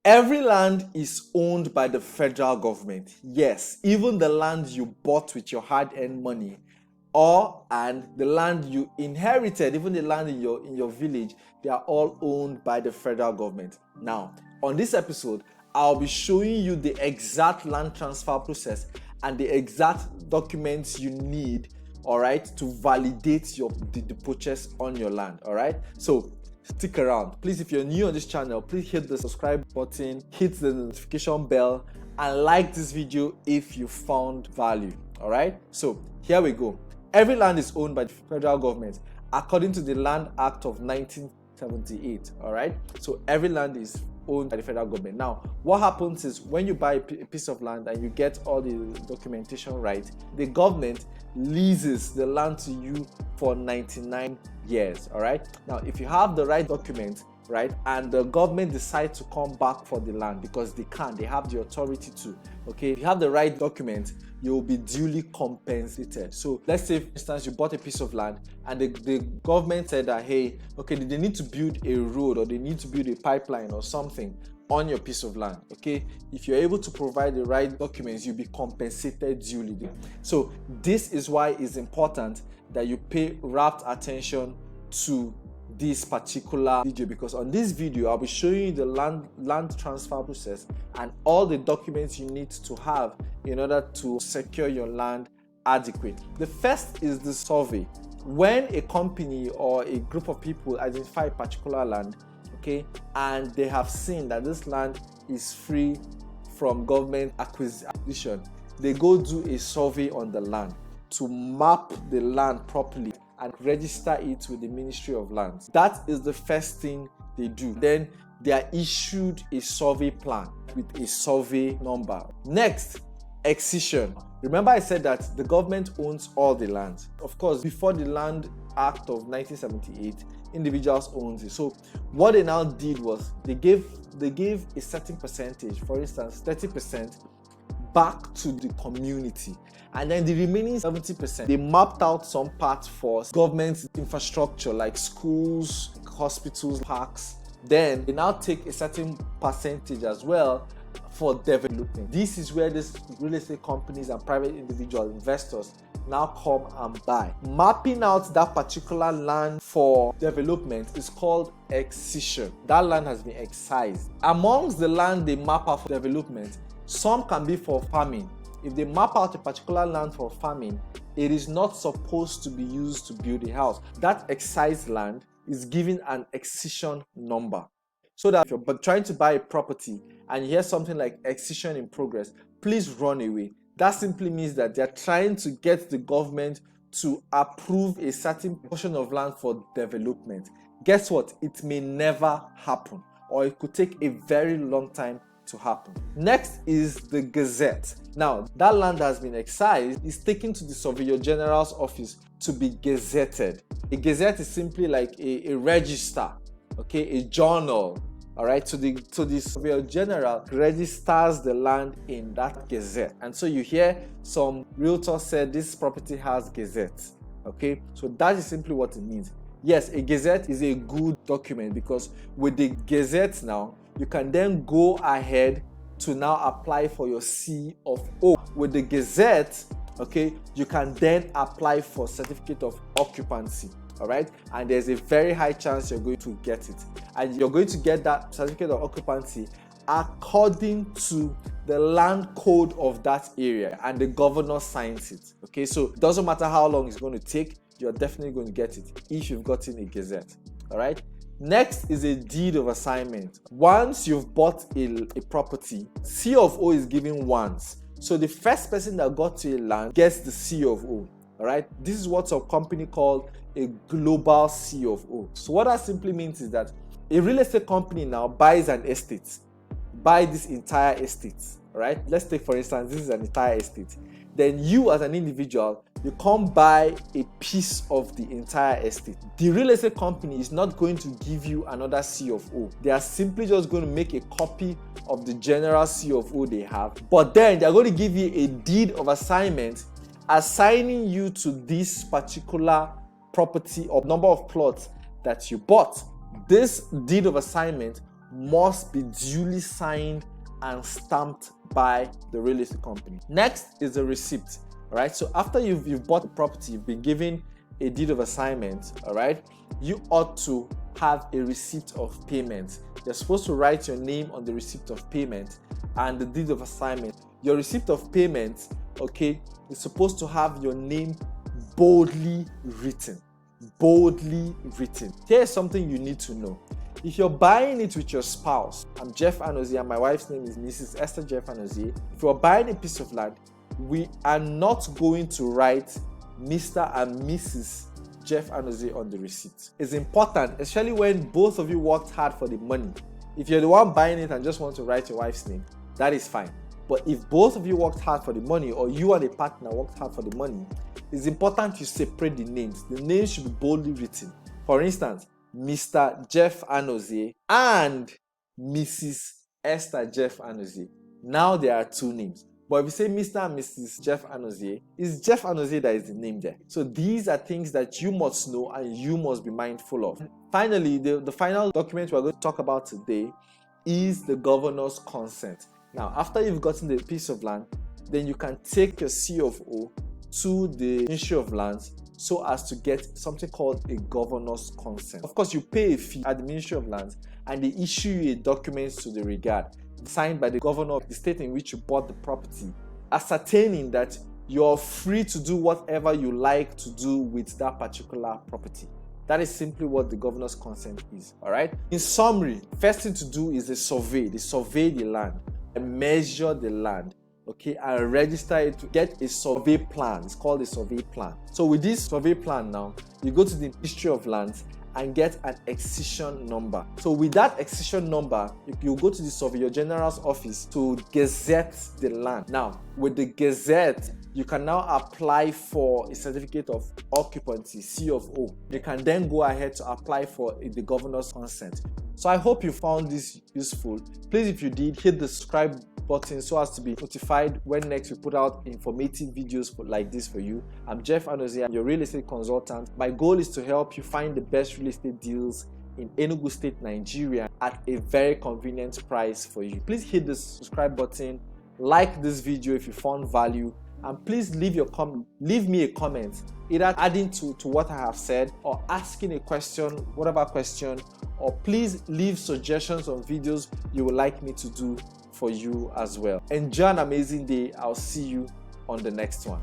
Every land is owned by the federal government. Yes, even the land you bought with your hard-earned money, and the land you inherited, even the land in your village, they are all owned by the federal government. Now, on this episode, I'll be showing you the exact land transfer process and the exact documents you need, all right, to validate the purchase on your land, all right? So stick around. Please, if you're new on this channel, please hit the subscribe button, hit the notification bell, and like this video if you found value, all right? So here we go. Every land is owned by the federal government according to the Land Act of 1978, all right? So every land is owned by the federal government. Now, what happens is when you buy a piece of land and you get all the documentation right, the government leases the land to you for 99 years, all right? Now, if you have the right documents, right, and the government decides to come back for the land, because they have the authority to, okay? If you have the right documents, you will be duly compensated. So let's say, for instance, you bought a piece of land and the government said that, hey, okay, they need to build a road or they need to build a pipeline or something on your piece of land, okay? If you're able to provide the right documents, you'll be compensated duly. So this is why it's important that you pay rapt attention to this particular video, because on this video I'll be showing you the land transfer process and all the documents you need to have in order to secure your land adequately. The first is the survey. When a company or a group of people identify a particular land, okay, and they have seen that this land is free from government acquisition, they go do a survey on the land to map the land properly and register it with the Ministry of Lands. That is the first thing they do. Then they are issued a survey plan with a survey number. Next, Excision. Remember I said that the government owns all the land. Of course, before the Land Act of 1978, individuals owned it. So what they now did was they gave a certain percentage, for instance, 30%, back to the community, and then the remaining 70% they mapped out some parts for government infrastructure like schools, hospitals, parks. Then they now take a certain percentage as well for development. This is where these real estate companies and private individual investors now come and buy. Mapping out that particular land for development is called excision. That land has been excised. Amongst the land they map out for development, some can be for farming. If they map out a particular land for farming, it is not supposed to be used to build a house. That excised land is given an excision number. So that if you're trying to buy a property and you hear something like excision in progress, please run away. That simply means that they're trying to get the government to approve a certain portion of land for development. Guess what? It may never happen, or it could take a very long time to happen. Next is the Gazette. Now, that land has been excised, is taken to the Surveyor General's office to be gazetted. A gazette is simply like a register, okay, a journal, all right? So the Surveyor General registers the land in that gazette. And so you hear some realtor said this property has gazette, okay? So that is simply what it means. Yes, a gazette is a good document, because with the gazette now, you can then go ahead to now apply for your CofO. With the Gazette, okay, you can then apply for certificate of occupancy, all right? And there's a very high chance you're going to get it. And you're going to get that certificate of occupancy according to the land code of that area, and the governor signs it, okay? So it doesn't matter how long it's going to take, you're definitely going to get it if you've gotten a Gazette, all right? Next is a deed of assignment. Once you've bought a property, CofO is given once. So the first person that got to a land gets the CofO. All right. This is what some company called a global CofO. So what that simply means is that a real estate company now buys an estate, buy this entire estate. All right. Let's take, for instance, this is an entire estate. Then you as an individual, you come buy a piece of the entire estate. The real estate company is not going to give you another CofO. They are simply just going to make a copy of the general CofO they have, but then they're going to give you a deed of assignment assigning you to this particular property or number of plots that you bought. This deed of assignment must be duly signed and stamped by the real estate company. Next is the receipt. All right, so after you've bought the property, you've been given a deed of assignment, all right, you ought to have a receipt of payment. You're supposed to write your name on the receipt of payment and the deed of assignment. Your receipt of payment, okay, is supposed to have your name boldly written. Boldly written. Here's something you need to know. If you're buying it with your spouse, I'm Jeff Anozie and my wife's name is Mrs. Esther Jeff Anozie. If you're buying a piece of land, we are not going to write Mr. and Mrs. Jeff Anozie on the receipt. It's important, especially when both of you worked hard for the money. If you're the one buying it and just want to write your wife's name, that is fine. But if both of you worked hard for the money, or you and a partner worked hard for the money, it's important you separate the names. The names should be boldly written. For instance, Mr. Jeff Anozie and Mrs. Esther Jeff Anozie. Now there are two names. But if you say Mr. and Mrs. Jeff Anozie, it's Jeff Anozie that is the name there. So these are things that you must know and you must be mindful of. Finally, the final document we're going to talk about today is the governor's consent. Now, after you've gotten the piece of land, then you can take your CofO to the Ministry of Lands so as to get something called a governor's consent. Of course, you pay a fee at the Ministry of Lands and they issue you a document to the regard, signed by the governor of the state in which you bought the property, ascertaining that you're free to do whatever you like to do with that particular property. That is simply what the governor's consent is, all right? In summary, first thing to do is a survey. They survey the land and measure the land, okay, and register it to get a survey plan. It's called a survey plan. So with this survey plan now, you go to the Ministry of Lands and get an excision number. So with that excision number, you go to the Surveyor General's office to gazette the land. Now, with the gazette, you can now apply for a certificate of occupancy, CofO. You can then go ahead to apply for the governor's consent. So I hope you found this useful. Please, if you did, hit the subscribe button so as to be notified when next we put out informative videos like this for you. I'm Jeff Anozie, I'm your real estate consultant. My goal is to help you find the best real estate deals in Enugu State, Nigeria at a very convenient price for you. Please hit the subscribe button, like this video if you found value, and please leave me a comment, either adding to what I have said or asking a question, whatever question, or please leave suggestions on videos you would like me to do for you as well. Enjoy an amazing day. I'll see you on the next one.